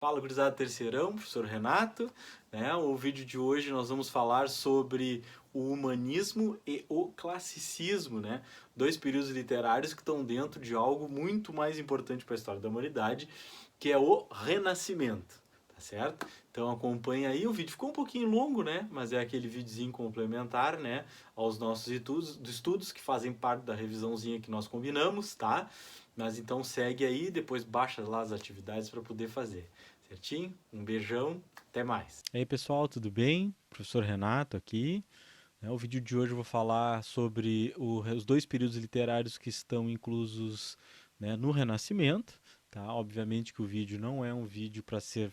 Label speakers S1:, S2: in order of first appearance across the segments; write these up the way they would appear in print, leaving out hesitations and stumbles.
S1: Fala, gurizada terceirão, professor Renato, né? O vídeo de hoje nós vamos falar sobre o humanismo e o classicismo, né? Dois períodos literários que estão dentro de algo muito mais importante para a história da humanidade, que é o Renascimento, tá certo? Então acompanha aí, o vídeo ficou um pouquinho longo, né? Mas é aquele videozinho complementar, né? Aos nossos estudos que fazem parte da revisãozinha que nós combinamos, tá? Mas então segue aí, depois baixa lá as atividades para poder fazer. Certinho? Um beijão, até mais.
S2: E aí pessoal, tudo bem? Professor Renato aqui. O vídeo de hoje eu vou falar sobre os dois períodos literários que estão inclusos, né, no Renascimento. Tá? Obviamente que o vídeo não é um vídeo para se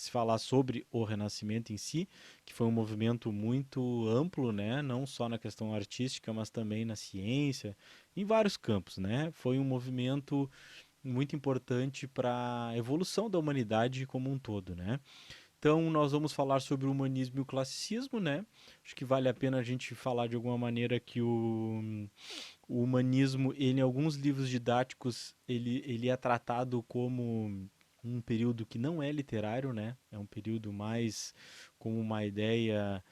S2: falar sobre o Renascimento em si, que foi um movimento muito amplo, né, não só na questão artística, mas também na ciência, em vários campos. Né? Foi um movimento muito importante para a evolução da humanidade como um todo. Né? Então, nós vamos falar sobre o humanismo e o classicismo, né? Acho que vale a pena a gente falar de alguma maneira que o humanismo, ele, em alguns livros didáticos, ele é tratado como um período que não é literário, né? É um período mais como uma ideia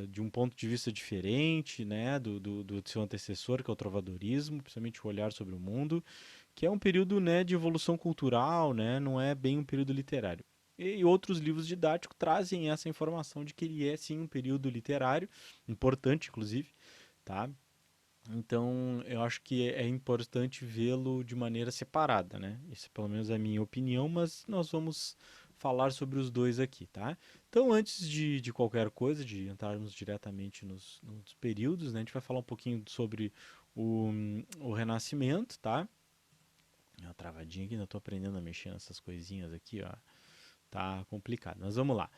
S2: de um ponto de vista diferente, né? Do seu antecessor, que é o trovadorismo, principalmente o olhar sobre o mundo, que é um período, né, de evolução cultural, né? Não é bem um período literário. E outros livros didáticos trazem essa informação de que ele é sim um período literário, importante inclusive, tá? Então eu acho que é importante vê-lo de maneira separada, né? Isso pelo menos é a minha opinião, mas nós vamos falar sobre os dois aqui, tá? Então antes de qualquer coisa, de entrarmos diretamente nos períodos, né? A gente vai falar um pouquinho sobre o Renascimento, tá? É uma travadinha aqui, ainda estou aprendendo a mexer nessas coisinhas aqui, ó. Tá complicado, mas vamos lá.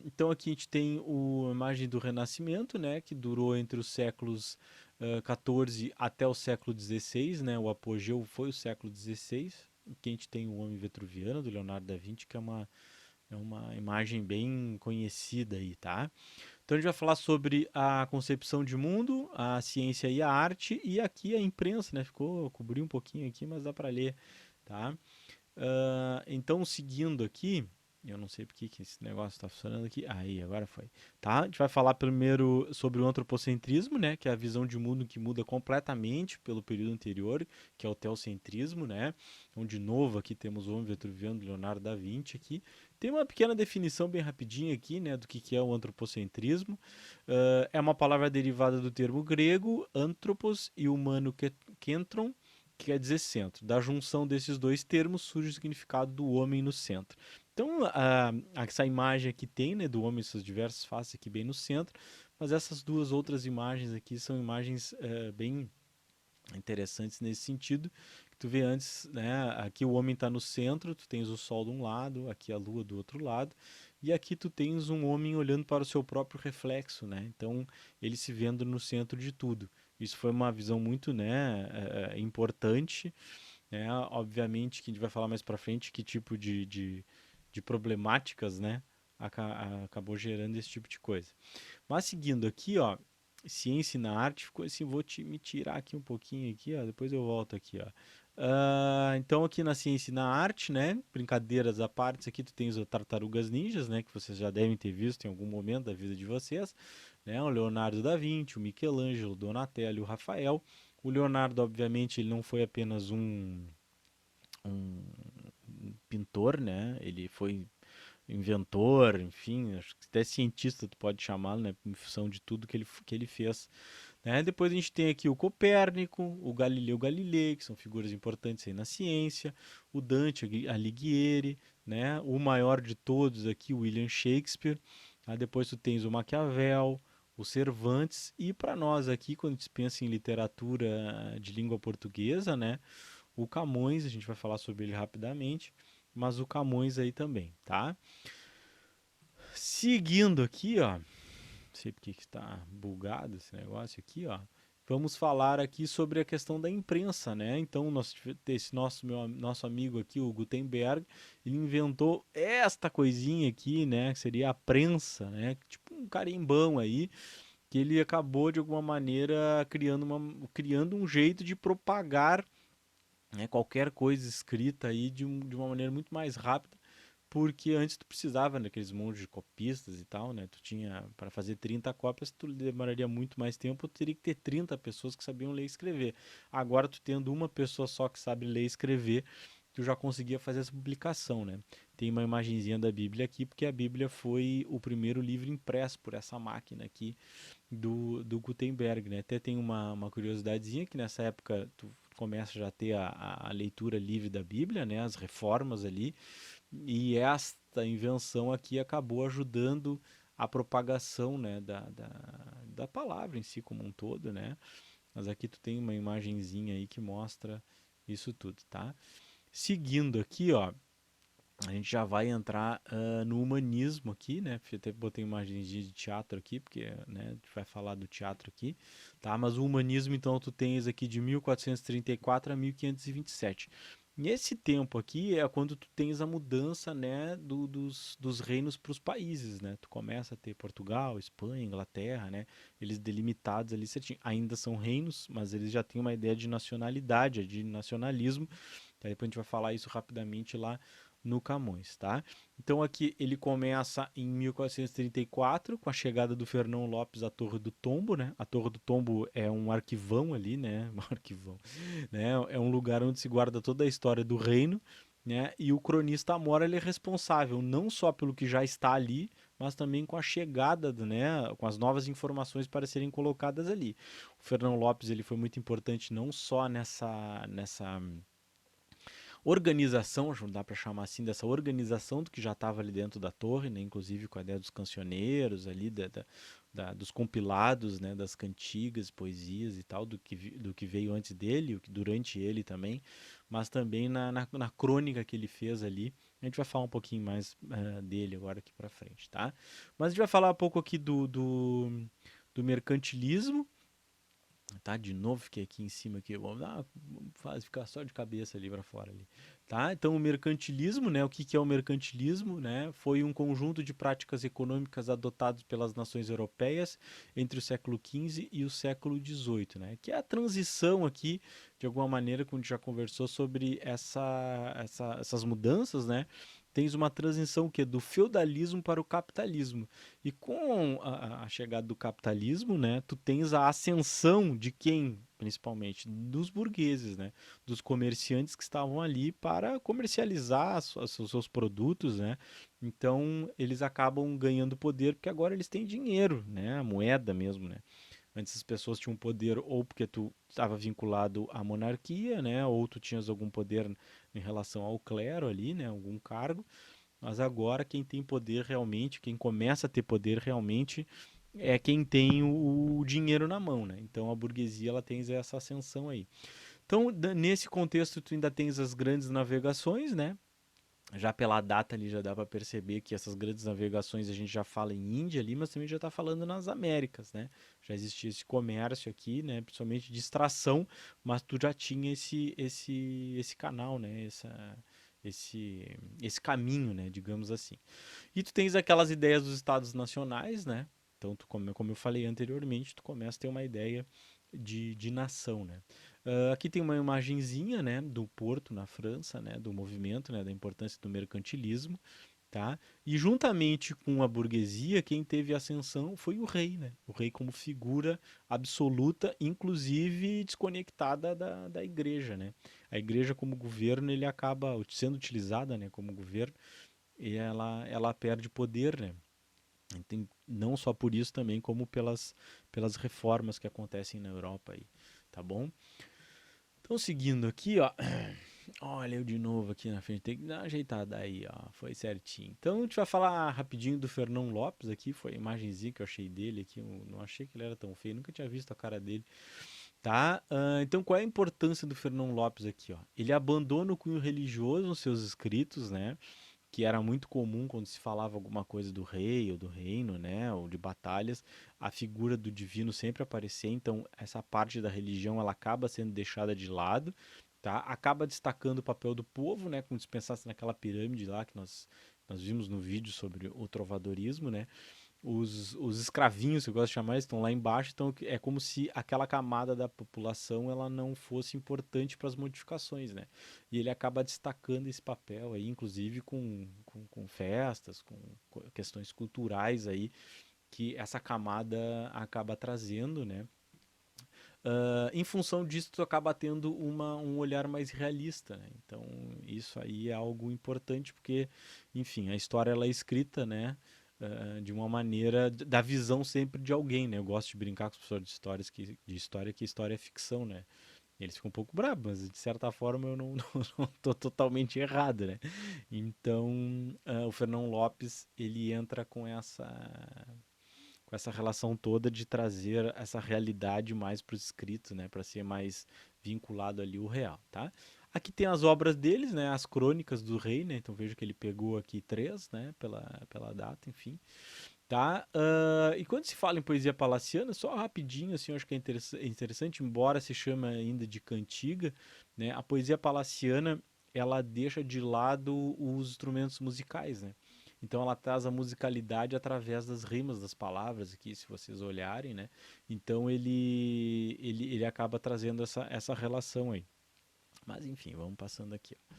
S2: Então aqui a gente tem a imagem do Renascimento, né, que durou entre os séculos 14 até o século 16, né, o apogeu foi o século 16. Aqui a gente tem o Homem Vitruviano, do Leonardo da Vinci, que é uma imagem bem conhecida aí, tá? Então a gente vai falar sobre a concepção de mundo, a ciência e a arte, e aqui a imprensa, né, cobriu um pouquinho aqui, mas dá para ler, tá? Então, seguindo aqui, eu não sei porque que esse negócio está funcionando aqui. Aí, agora foi. Tá? A gente vai falar primeiro sobre o antropocentrismo, né? Que é a visão de mundo que muda completamente pelo período anterior, que é o teocentrismo, né? Então, de novo, aqui temos o Homem Vitruviano do Leonardo da Vinci aqui. Tem uma pequena definição bem rapidinha aqui, né? Do que é o antropocentrismo. É uma palavra derivada do termo grego, anthropos e humano kentron, que quer dizer centro. Da junção desses dois termos surge o significado do homem no centro. Então, essa imagem aqui tem, né, do homem, essas diversas faces aqui bem no centro, mas essas duas outras imagens aqui são imagens bem interessantes nesse sentido, que tu vê antes, né, aqui o homem está no centro, tu tens o sol de um lado, aqui a lua do outro lado, e aqui tu tens um homem olhando para o seu próprio reflexo, né, então ele se vendo no centro de tudo. Isso foi uma visão muito, né, importante, né, obviamente que a gente vai falar mais para frente que tipo de problemáticas, né, acabou gerando esse tipo de coisa. Mas seguindo aqui, ó, ciência na arte, ficou assim, me tirar aqui um pouquinho aqui, ó, depois eu volto aqui, ó. Então aqui na ciência e na arte, né, brincadeiras à parte, aqui tu tens o Tartarugas Ninjas, né, que vocês já devem ter visto em algum momento da vida de vocês, né, o Leonardo da Vinci, o Michelangelo, o Donatello, o Rafael. O Leonardo, obviamente, ele não foi apenas um pintor, né, ele foi inventor, enfim, acho que até cientista tu pode chamá-lo, né, em função de tudo que ele fez. Né? Depois a gente tem aqui o Copérnico, o Galileu Galilei, que são figuras importantes aí na ciência, o Dante Alighieri, né? O maior de todos aqui, o William Shakespeare. Tá? Depois tu tens o Maquiavel, o Cervantes, e para nós aqui, quando a gente pensa em literatura de língua portuguesa, né? O Camões, a gente vai falar sobre ele rapidamente, mas o Camões aí também, tá? Seguindo aqui, ó, não sei porque que está bugado esse negócio aqui, ó. Vamos falar aqui sobre a questão da imprensa, né? Então, esse nosso amigo aqui, o Gutenberg, ele inventou esta coisinha aqui, né? Que seria a prensa, né? Tipo um carimbão aí, que ele acabou de alguma maneira criando um jeito de propagar, né, qualquer coisa escrita aí de uma maneira muito mais rápida, porque antes tu precisava daqueles montes de copistas e tal, né? Tu tinha, para fazer 30 cópias, tu demoraria muito mais tempo, tu teria que ter 30 pessoas que sabiam ler e escrever. Agora, tu tendo uma pessoa só que sabe ler e escrever, tu já conseguia fazer essa publicação, né? Tem uma imagenzinha da Bíblia aqui, porque a Bíblia foi o primeiro livro impresso por essa máquina aqui do Gutenberg, né? Até tem uma curiosidadezinha que nessa época tu começa já a ter a leitura livre da Bíblia, né? As reformas ali, e esta invenção aqui acabou ajudando a propagação, né, da palavra em si como um todo, né? Mas aqui tu tem uma imagenzinha aí que mostra isso tudo, tá? Seguindo aqui, ó, a gente já vai entrar no humanismo aqui, né? Até botei imagens de teatro aqui, porque né, a gente vai falar do teatro aqui, tá? Mas o humanismo, então, tu tens aqui de 1434 a 1527. Nesse tempo aqui é quando tu tens a mudança, né, dos reinos para os países, né? Tu começa a ter Portugal, Espanha, Inglaterra, né? Eles delimitados ali certinho. Ainda são reinos, mas eles já têm uma ideia de nacionalidade, de nacionalismo. Tá? Depois a gente vai falar isso rapidamente lá no Camões, tá? Então aqui ele começa em 1434 com a chegada do Fernão Lopes à Torre do Tombo, né? A Torre do Tombo é um arquivão ali, né? Um arquivão, né? É um lugar onde se guarda toda a história do reino, né? E o cronista Amora ele é responsável não só pelo que já está ali, mas também com a chegada, né? Com as novas informações para serem colocadas ali. O Fernão Lopes ele foi muito importante não só nessa organização, dá para chamar assim, dessa organização do que já estava ali dentro da torre, né? Inclusive com a ideia dos cancioneiros ali, dos compilados, né? Das cantigas, poesias e tal, do que veio antes dele, durante ele também, mas também na crônica que ele fez ali. A gente vai falar um pouquinho mais dele agora aqui para frente, tá? Mas a gente vai falar um pouco aqui do mercantilismo, tá? De novo, fiquei aqui em cima aqui, vamos ficar só de cabeça ali para fora ali, tá? Então o mercantilismo, né? O que é o mercantilismo, né? Foi um conjunto de práticas econômicas adotados pelas nações europeias entre o século XV e o século XVIII, né? Que é a transição aqui, de alguma maneira, como a gente já conversou sobre essas mudanças, né? Tens uma transição que é do feudalismo para o capitalismo. E com a chegada do capitalismo, né, tu tens a ascensão de quem, principalmente? Dos burgueses, né? Dos comerciantes que estavam ali para comercializar os seus produtos, né? Então, eles acabam ganhando poder porque agora eles têm dinheiro, né? A moeda mesmo, né? Antes as pessoas tinham poder ou porque tu estava vinculado à monarquia, né? Ou tu tinhas algum poder em relação ao clero ali, né? Algum cargo. Mas agora quem tem poder realmente, quem começa a ter poder realmente é quem tem o dinheiro na mão, né? Então a burguesia ela tem essa ascensão aí. Então nesse contexto tu ainda tens as grandes navegações, né? Já pela data ali já dá para perceber que essas grandes navegações a gente já fala em Índia ali, mas também já está falando nas Américas, né? Já existia esse comércio aqui, né? Principalmente de extração, mas tu já tinha esse canal, né? Esse caminho, né? Digamos assim. E tu tens aquelas ideias dos estados nacionais, né? Então, como eu falei anteriormente, tu começa a ter uma ideia de nação, né? Aqui tem uma imagenzinha, né, do Porto na França, né, do movimento, né, da importância do mercantilismo, tá? E juntamente com a burguesia, quem teve ascensão foi o rei, né? O rei como figura absoluta, inclusive desconectada da igreja, né? A igreja como governo, ele acaba sendo utilizada, né, como governo, e ela perde poder, né? Não só por isso também, como pelas reformas que acontecem na Europa aí, tá bom? Então, seguindo aqui, ó. Olha eu de novo aqui na frente. Tem que dar uma ajeitada aí, ó. Foi certinho. Então, a gente vai falar rapidinho do Fernão Lopes aqui. Foi a imagenzinha que eu achei dele aqui. Eu não achei que ele era tão feio. Nunca tinha visto a cara dele. Tá? Então, qual é a importância do Fernão Lopes aqui, ó? Ele abandona o cunho religioso nos seus escritos, né? Que era muito comum quando se falava alguma coisa do rei ou do reino, né, ou de batalhas, a figura do divino sempre aparecia, então essa parte da religião ela acaba sendo deixada de lado, tá? Acaba destacando o papel do povo, né, como se pensasse naquela pirâmide lá que nós vimos no vídeo sobre o trovadorismo, né? os escravinhos, que eu gosto de chamar, estão lá embaixo, então é como se aquela camada da população ela não fosse importante para as modificações, né? E ele acaba destacando esse papel aí, inclusive com festas, com questões culturais aí, que essa camada acaba trazendo, né? Em função disso, tu acaba tendo um olhar mais realista, né? Então, isso aí é algo importante, porque, enfim, a história ela é escrita, né? De uma maneira, da visão sempre de alguém, né? Eu gosto de brincar com os professores que história é ficção, né? Eles ficam um pouco bravos, mas de certa forma eu não tô totalmente errado, né? Então, o Fernão Lopes, ele entra com essa relação toda de trazer essa realidade mais para o escrito, né, para ser mais vinculado ali o real, tá? Aqui tem as obras deles, né, as crônicas do rei, né, então vejo que ele pegou aqui três, né, pela data, enfim, tá? E quando se fala em poesia palaciana, só rapidinho, assim, eu acho que é interessante, embora se chame ainda de cantiga, né, a poesia palaciana, ela deixa de lado os instrumentos musicais, né? Então ela traz a musicalidade através das rimas das palavras aqui, se vocês olharem, né? Então ele acaba trazendo essa relação aí. Mas enfim, vamos passando aqui, ó.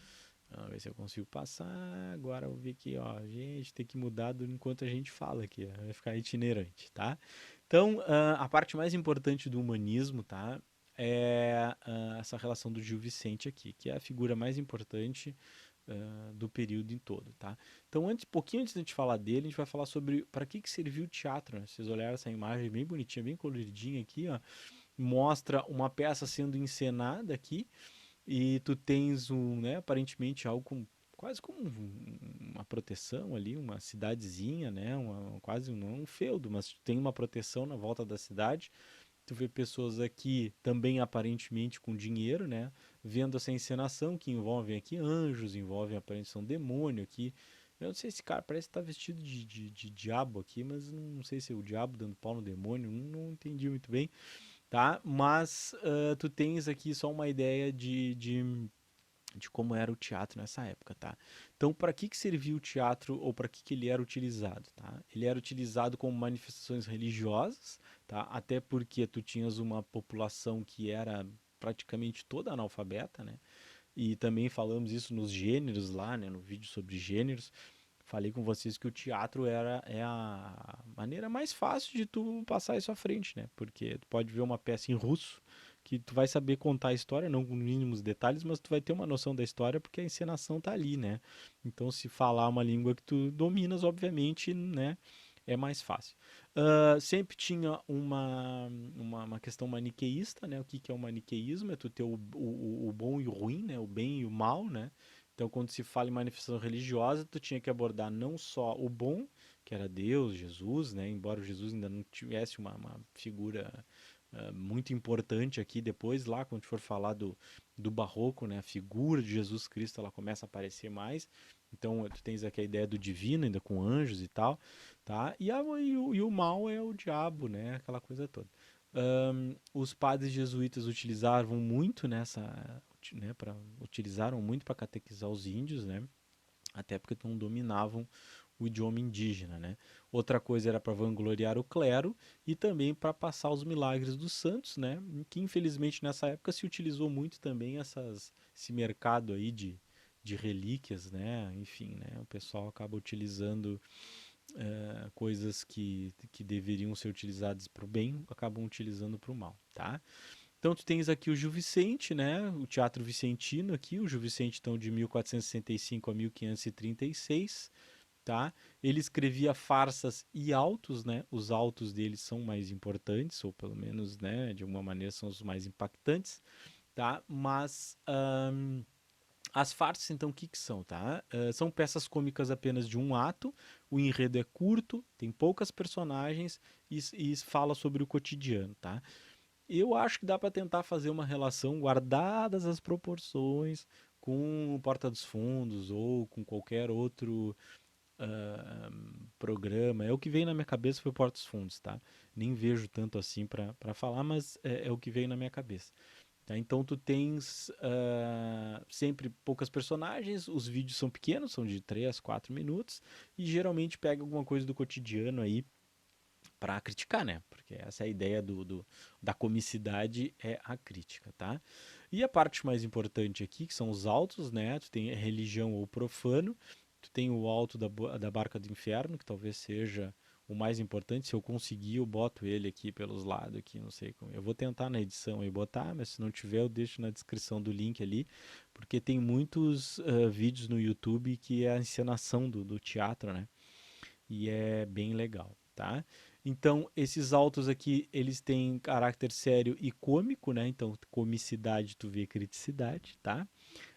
S2: Vamos ver se eu consigo passar. Agora eu vou ver aqui, ó. Gente, tem que mudar enquanto a gente fala aqui, ó. Vai ficar itinerante, tá? Então, a parte mais importante do humanismo, tá? É essa relação do Gil Vicente aqui, que é a figura mais importante do período em todo, tá? Então, pouquinho antes de a gente falar dele, a gente vai falar sobre para que serviu o teatro, né? Vocês olharam essa imagem bem bonitinha, bem coloridinha aqui, ó. Mostra uma peça sendo encenada aqui e tu tens né, aparentemente algo quase como uma proteção ali, uma cidadezinha, né? Quase não um feudo, mas tem uma proteção na volta da cidade. Tu vê pessoas aqui também aparentemente com dinheiro, né? Vendo essa encenação que envolve aqui anjos, envolve aparentemente um demônio aqui. Eu não sei se cara parece estar vestido de diabo aqui, mas não sei se é o diabo dando pau no demônio, não entendi muito bem, tá? Mas tu tens aqui só uma ideia de como era o teatro nessa época, tá? Então, para que servia o teatro ou para que ele era utilizado, tá? Ele era utilizado como manifestações religiosas, tá? Até porque tu tinhas uma população que era praticamente toda analfabeta, né? E também falamos isso nos gêneros lá, né? No vídeo sobre gêneros, falei com vocês que o teatro é a maneira mais fácil de tu passar isso à frente, né? Porque tu pode ver uma peça em russo que tu vai saber contar a história, não com mínimos detalhes, mas tu vai ter uma noção da história porque a encenação tá ali, né? Então, se falar uma língua que tu dominas, obviamente, né? É mais fácil. Sempre tinha uma questão maniqueísta, né? O que é o maniqueísmo? É tu ter o bom e o ruim, né? O bem e o mal, né? Então, quando se fala em manifestação religiosa, tu tinha que abordar não só o bom, que era Deus, Jesus, né? Embora o Jesus ainda não tivesse uma figura muito importante aqui depois, lá quando for falar do barroco, né? A figura de Jesus Cristo, ela começa a aparecer mais. Então, tu tens aqui a ideia do divino, ainda com anjos e tal, tá? E o mal é o diabo, né? Aquela coisa toda. Os padres jesuítas utilizavam muito né, utilizaram muito para catequizar os índios, né? Até porque não dominavam o idioma indígena, né? Outra coisa era para vangloriar o clero e também para passar os milagres dos santos, né? Que infelizmente nessa época se utilizou muito também esse mercado aí de relíquias, né? Enfim, né? O pessoal acaba utilizando coisas que deveriam ser utilizadas para o bem, acabam utilizando para o mal, tá? Então tu tens aqui o Gil Vicente, né? O Teatro Vicentino aqui, o Gil Vicente então de 1465 a 1536, tá? Ele escrevia farsas e autos, né? Os autos dele são mais importantes, ou pelo menos, né, de alguma maneira são os mais impactantes, tá? Mas as farsas, então, o que são, tá? São peças cômicas apenas de um ato, o enredo é curto, tem poucas personagens e fala sobre o cotidiano, tá? Eu acho que dá para tentar fazer uma relação, guardadas as proporções, com o Porta dos Fundos ou com qualquer outro programa. É o que veio na minha cabeça foi o Porta dos Fundos, tá? Nem vejo tanto assim para falar, mas é o que veio na minha cabeça. Tá? Então tu tens sempre poucas personagens, os vídeos são pequenos, são de 3, 4 minutos, e geralmente pega alguma coisa do cotidiano aí para criticar, né? Porque essa é a ideia da comicidade, é a crítica, tá? E a parte mais importante aqui, que são os autos, né? Tu tem religião ou profano, tu tem o alto da barca do inferno, que talvez seja o mais importante. Se eu conseguir, eu boto ele aqui pelos lados, aqui, não sei como. Eu vou tentar na edição e botar, mas se não tiver, eu deixo na descrição do link ali, porque tem muitos vídeos no YouTube que é a encenação do teatro, né? E é bem legal, tá? Então, esses autos aqui, eles têm caráter sério e cômico, né? Então, comicidade, tu vê criticidade, tá?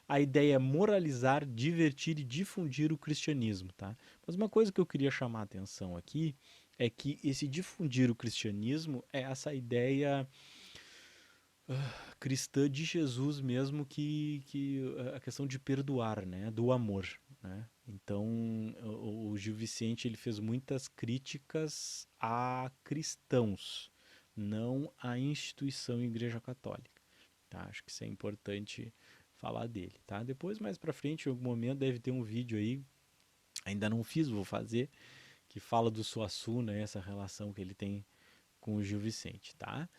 S2: A ideia é moralizar, divertir e difundir o cristianismo, tá? Mas uma coisa que eu queria chamar a atenção aqui é que esse difundir o cristianismo é essa ideia cristã de Jesus mesmo, que a questão de perdoar, né? Do amor, né? Então, o Gil Vicente ele fez muitas críticas a cristãos, não à instituição Igreja Católica, tá? Acho que isso é importante falar dele, tá? Depois, mais pra frente, em algum momento, deve ter um vídeo aí, ainda não fiz, vou fazer, que fala do Suassuna, essa relação que ele tem com o Gil Vicente, tá?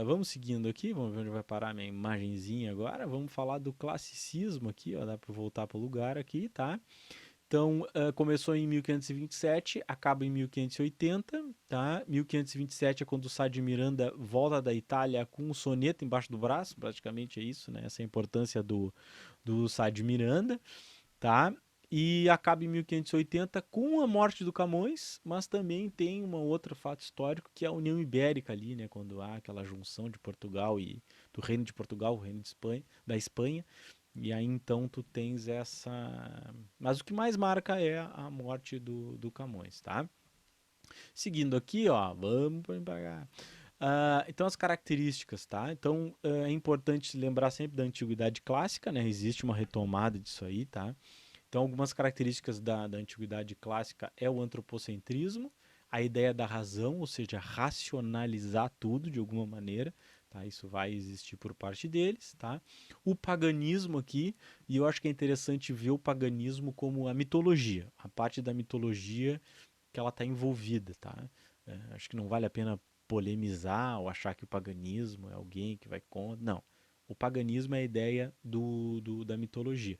S2: Vamos seguindo aqui, vamos ver onde vai parar a minha imagenzinha agora. Vamos falar do classicismo aqui, ó, dá para voltar para o lugar aqui, tá? Então, começou em 1527, acaba em 1580, tá? 1527 é quando o Sá de Miranda volta da Itália com um soneto embaixo do braço, praticamente é isso, né? Essa é a importância do Sá de Miranda, tá? E acaba em 1580 com a morte do Camões, mas também tem um outro fato histórico que é a União Ibérica ali, né, quando há aquela junção de Portugal e do Reino de Portugal, o Reino de Espanha, da Espanha, e aí então tu tens essa, mas o que mais marca é a morte do Camões, tá? Seguindo aqui, ó, vamos para cá. Então as características, tá? Então é importante lembrar sempre da antiguidade clássica, né? Existe uma retomada disso aí, tá? Então, algumas características da antiguidade clássica é o antropocentrismo, a ideia da razão, ou seja, racionalizar tudo de alguma maneira, tá? Isso vai existir por parte deles, tá? O paganismo aqui, e eu acho que é interessante ver o paganismo como a mitologia, a parte da mitologia que ela está envolvida, tá? Acho que não vale a pena polemizar ou achar que o paganismo é alguém que vai contra. Não. O paganismo é a ideia da mitologia.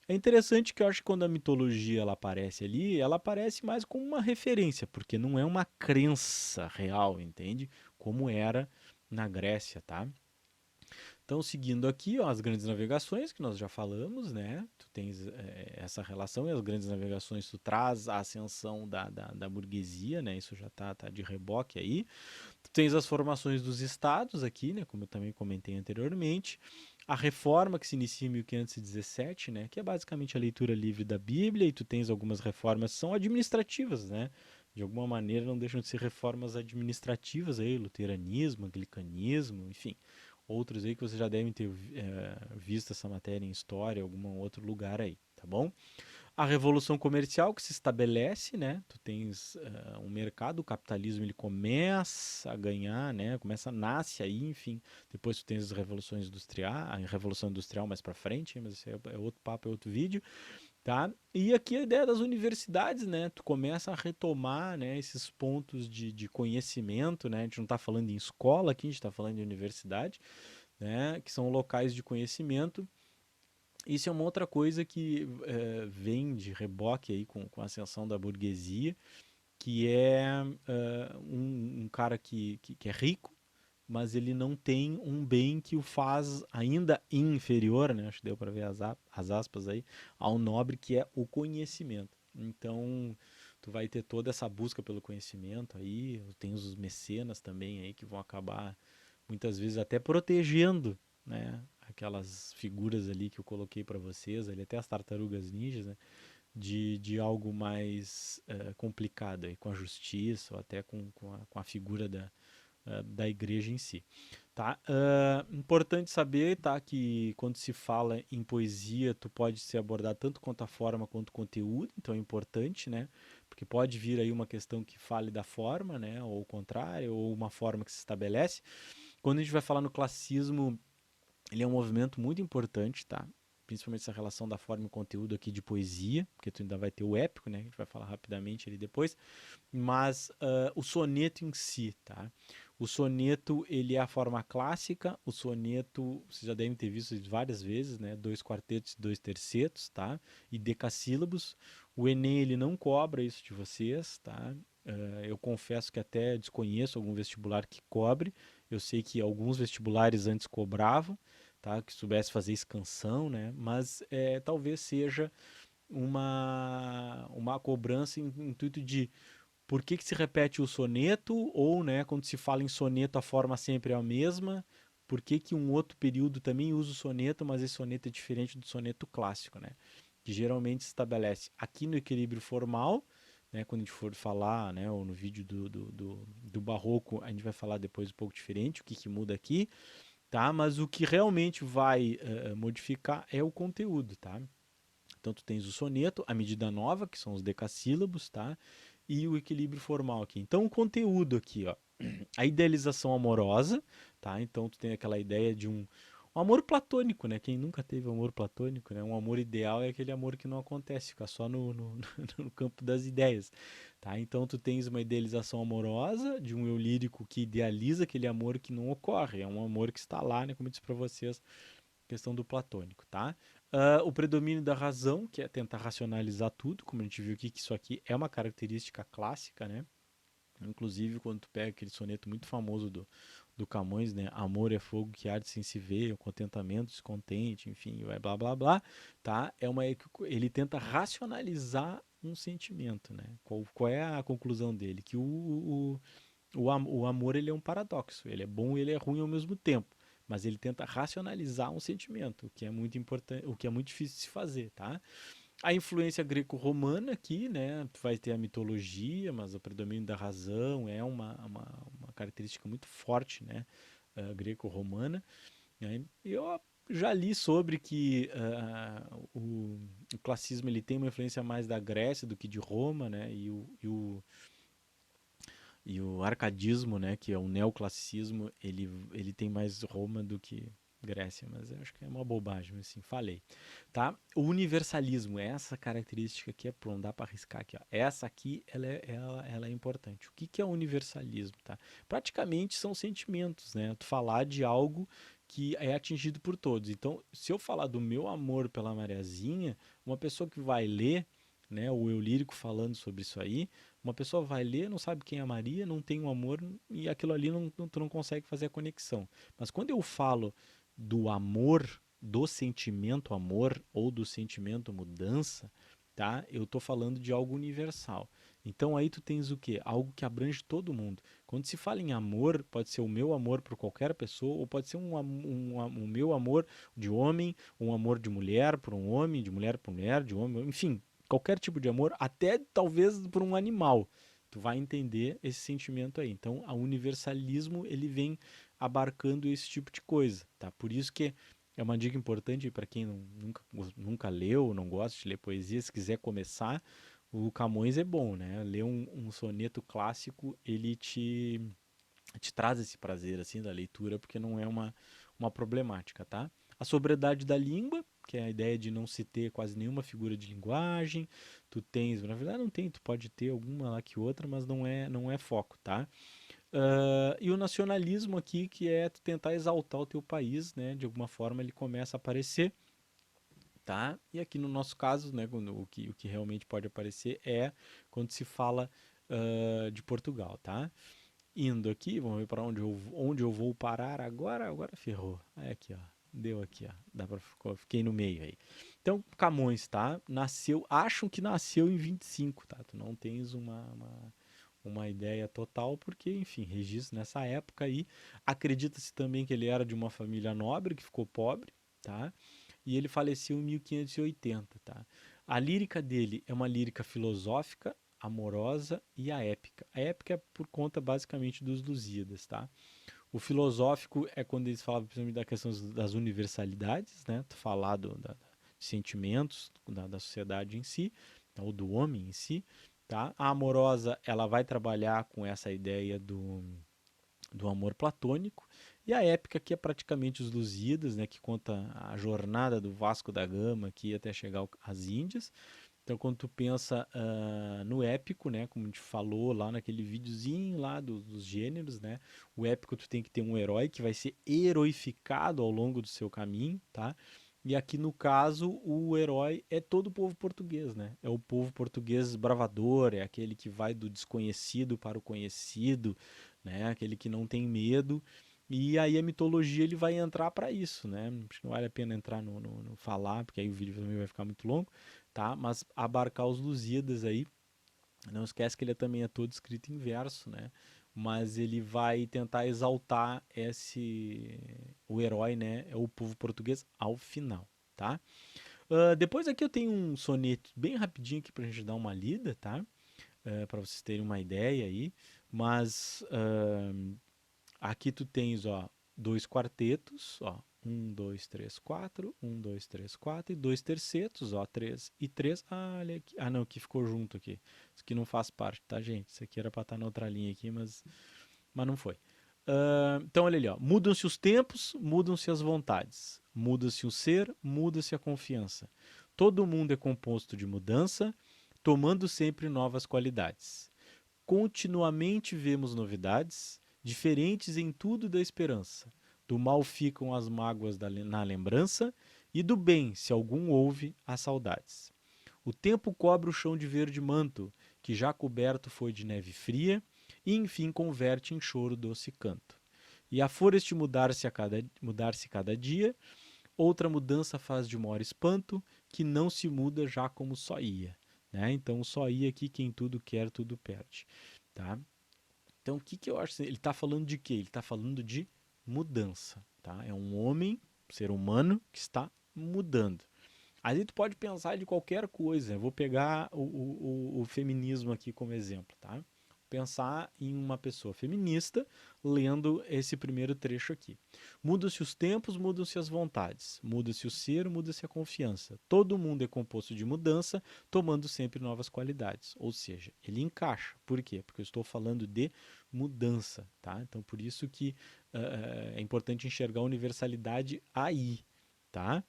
S2: É interessante que eu acho que quando a mitologia ela aparece ali, ela aparece mais como uma referência, porque não é uma crença real, entende? Como era na Grécia, tá? Então, seguindo aqui, ó, as grandes navegações que nós já falamos, né? Tu tens essa relação, e as grandes navegações tu traz a ascensão da burguesia, né? Isso já tá de reboque aí. Tu tens as formações dos estados aqui, né? Como eu também comentei anteriormente. A reforma que se inicia em 1517, né? Que é basicamente a leitura livre da Bíblia, e tu tens algumas reformas que são administrativas, né? De alguma maneira não deixam de ser reformas administrativas aí, luteranismo, anglicanismo, enfim, outros aí que vocês já devem ter visto essa matéria em história, em algum outro lugar aí, tá bom? A revolução comercial que se estabelece, né? Tu tens um mercado, o capitalismo ele começa a ganhar, né? Nasce aí, enfim. Depois tu tens as revoluções industriais, a revolução industrial mais para frente, mas isso é outro papo, é outro vídeo, tá? E aqui a ideia das universidades, né? Tu começa a retomar, né, esses pontos de conhecimento, né? A gente não está falando em escola aqui, a gente está falando de universidade, né? Que são locais de conhecimento. Isso é uma outra coisa que vem de reboque aí com a ascensão da burguesia, que é um cara que é rico, mas ele não tem um bem que o faz ainda inferior, né? Acho que deu para ver as aspas aí, ao nobre, que é o conhecimento. Então, tu vai ter toda essa busca pelo conhecimento aí, tem os mecenas também aí que vão acabar muitas vezes até protegendo, né, aquelas figuras ali que eu coloquei para vocês, ali até as tartarugas ninjas, né, de algo mais complicado aí, com a justiça ou até com a figura da igreja em si. Tá? Importante saber, tá, que quando se fala em poesia, tu pode ser abordado tanto quanto a forma quanto o conteúdo, então é importante, né? Porque pode vir aí uma questão que fale da forma, né? Ou o contrário, ou uma forma que se estabelece. Quando a gente vai falar no classicismo, ele é um movimento muito importante, tá? principalmente essa relação da forma e conteúdo aqui de poesia, porque tu ainda vai ter o épico, né? A gente vai falar rapidamente ali depois, mas o soneto em si, tá? O soneto, ele é a forma clássica, o soneto, vocês já devem ter visto várias vezes, né? 2 quartetos e 2 tercetos, tá? E decassílabos. O Enem, ele não cobra isso de vocês, tá? Eu confesso que até desconheço algum vestibular que cobre. Eu sei que alguns vestibulares antes cobravam, tá? Que soubesse fazer escansão, né? Mas talvez seja uma cobrança em intuito de por que se repete o soneto, ou, né, quando se fala em soneto, a forma sempre é a mesma, por que um outro período também usa o soneto, mas esse soneto é diferente do soneto clássico, né? Que geralmente se estabelece aqui no equilíbrio formal, né, quando a gente for falar, né, ou no vídeo do barroco, a gente vai falar depois um pouco diferente, o que muda aqui, tá? Mas o que realmente vai modificar é o conteúdo, tá? Então tu tens o soneto, a medida nova, que são os decassílabos, tá? E o equilíbrio formal aqui. Então o conteúdo aqui, ó, a idealização amorosa, tá? Então tu tem aquela ideia de um amor platônico, né? Quem nunca teve amor platônico, né? Um amor ideal é aquele amor que não acontece, fica só no campo das ideias, tá? Então tu tens uma idealização amorosa de um eu lírico que idealiza aquele amor que não ocorre, é um amor que está lá, né? Como eu disse para vocês, questão do platônico, tá? O predomínio da razão, que é tentar racionalizar tudo, como a gente viu aqui, que isso aqui é uma característica clássica, né? Inclusive, quando tu pega aquele soneto muito famoso do Camões, né? Amor é fogo que arde sem se ver, o contentamento descontente, enfim, vai blá blá blá, tá? Ele tenta racionalizar um sentimento, né? Qual é a conclusão dele? Que o amor ele é um paradoxo, ele é bom e ele é ruim ao mesmo tempo, mas ele tenta racionalizar um sentimento, o que é muito importante, o que é muito difícil de se fazer, tá? A influência greco-romana aqui, né? Tu vai ter a mitologia, mas o predomínio da razão é uma característica muito forte, né? Greco-romana. Né? Eu já li sobre que o classicismo ele tem uma influência mais da Grécia do que de Roma, né? E o arcadismo, né, que é o neoclassicismo, ele tem mais Roma do que Grécia, mas eu acho que é uma bobagem, assim, falei. Tá? O universalismo, essa característica aqui é pronto, dá para arriscar aqui. Ó. Essa aqui, ela é importante. O que é o universalismo? Tá? Praticamente são sentimentos, né? Tu falar de algo que é atingido por todos. Então, se eu falar do meu amor pela Mariazinha, uma pessoa que vai ler, né, o eu lírico falando sobre isso aí, uma pessoa vai ler, não sabe quem é a Maria, não tem um amor e aquilo ali tu não consegue fazer a conexão. Mas quando eu falo do amor, do sentimento amor ou do sentimento mudança, tá? Eu tô falando de algo universal. Então aí tu tens o quê? Algo que abrange todo mundo. Quando se fala em amor, pode ser o meu amor por qualquer pessoa, ou pode ser um meu amor de homem, um amor de mulher por um homem, de mulher por mulher, de homem, enfim, qualquer tipo de amor, até talvez por um animal. Tu vai entender esse sentimento aí. Então, o universalismo ele vem abarcando esse tipo de coisa, tá? Por isso que é uma dica importante para quem nunca leu, não gosta de ler poesia, se quiser começar, o Camões é bom, né? Ler um soneto clássico, ele te traz esse prazer assim da leitura, porque não é uma problemática, tá? A sobriedade da língua, que é a ideia de não se ter quase nenhuma figura de linguagem. Tu tens, na verdade não tem, tu pode ter alguma lá que outra, mas não é foco, tá? E o nacionalismo aqui, que é tu tentar exaltar o teu país, né? De alguma forma ele começa a aparecer, tá? E aqui no nosso caso, né, o que realmente pode aparecer é quando se fala de Portugal, tá? Indo aqui, vamos ver para onde eu vou parar agora. Agora ferrou. É aqui, ó. Deu aqui, ó. Fiquei no meio aí. Então, Camões, tá? Acham que nasceu em 25, tá? Tu não tens uma ideia total, porque, enfim, registro nessa época aí. Acredita-se também que ele era de uma família nobre, que ficou pobre, tá? E ele faleceu em 1580, tá? A lírica dele é uma lírica filosófica, amorosa e a épica. A épica é por conta basicamente dos Lusíadas, tá? O filosófico é quando eles falavam principalmente da questão das universalidades, né? Falar de sentimentos da sociedade em si, ou do homem em si, tá? A amorosa, ela vai trabalhar com essa ideia do amor platônico, E a épica, que é praticamente os Lusíadas, né, que conta a jornada do Vasco da Gama aqui até chegar às Índias. Então, quando tu pensa no épico, né, como a gente falou lá naquele videozinho lá dos gêneros, né, o épico tu tem que ter um herói que vai ser heroificado ao longo do seu caminho, tá? E aqui no caso o herói é todo o povo português, né? É o povo português bravador, é aquele que vai do desconhecido para o conhecido, né? Aquele que não tem medo. E aí a mitologia ele vai entrar para isso, né? Acho que não vale a pena entrar no falar, porque aí o vídeo também vai ficar muito longo, tá? Mas abarcar os Lusíadas aí, não esquece que ele também é todo escrito em verso, né? Mas ele vai tentar exaltar o herói, né? É o povo português ao final, tá? Depois aqui eu tenho um soneto bem rapidinho aqui pra gente dar uma lida, tá? Para vocês terem uma ideia aí. Mas aqui tu tens, ó, dois quartetos, ó, um, dois, três, quatro, um, dois, três, quatro, e dois tercetos, ó, três e três. Ah, olha aqui. Ah, não, que ficou junto aqui. Isso aqui não faz parte, tá, gente? Isso aqui era pra estar na outra linha aqui, mas não foi. Então, olha ali, ó. Mudam-se os tempos, mudam-se as vontades. Muda-se o ser, muda-se a confiança. Todo mundo é composto de mudança, tomando sempre novas qualidades. Continuamente vemos novidades, diferentes em tudo da esperança. Do mal ficam as mágoas na lembrança, e do bem, se algum houve, as saudades. O tempo cobre o chão de verde manto, que já coberto foi de neve fria, e enfim converte em choro doce canto. E a foreste mudar-se cada dia, outra mudança faz de maior espanto, que não se muda já como só ia. Né? Então, só ia aqui quem tudo quer, tudo perde. Tá? Então, o que, que eu acho? Ele está falando de quê? Ele está falando de mudança. Tá? É um homem, um ser humano, que está mudando. Aí tu pode pensar de qualquer coisa. Eu vou pegar o feminismo aqui como exemplo, tá? Pensar em uma pessoa feminista lendo esse primeiro trecho aqui. Muda-se os tempos, mudam-se as vontades. Muda-se o ser, muda-se a confiança. Todo mundo é composto de mudança, tomando sempre novas qualidades. Ou seja, ele encaixa. Por quê? Porque eu estou falando de mudança, tá? Então, por isso que é importante enxergar a universalidade aí, tá?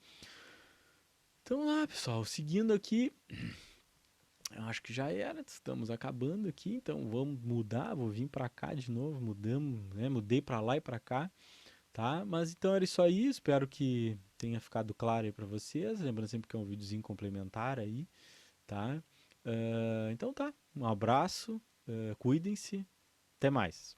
S2: Então lá, pessoal, seguindo aqui, eu acho que já era, estamos acabando aqui, então vamos mudar, vou vir para cá de novo, mudamos, né? Mudei para lá e para cá, tá? Mas então era isso aí, espero que tenha ficado claro aí para vocês, lembrando sempre que é um videozinho complementar aí, tá? Então tá, um abraço, cuidem-se, até mais.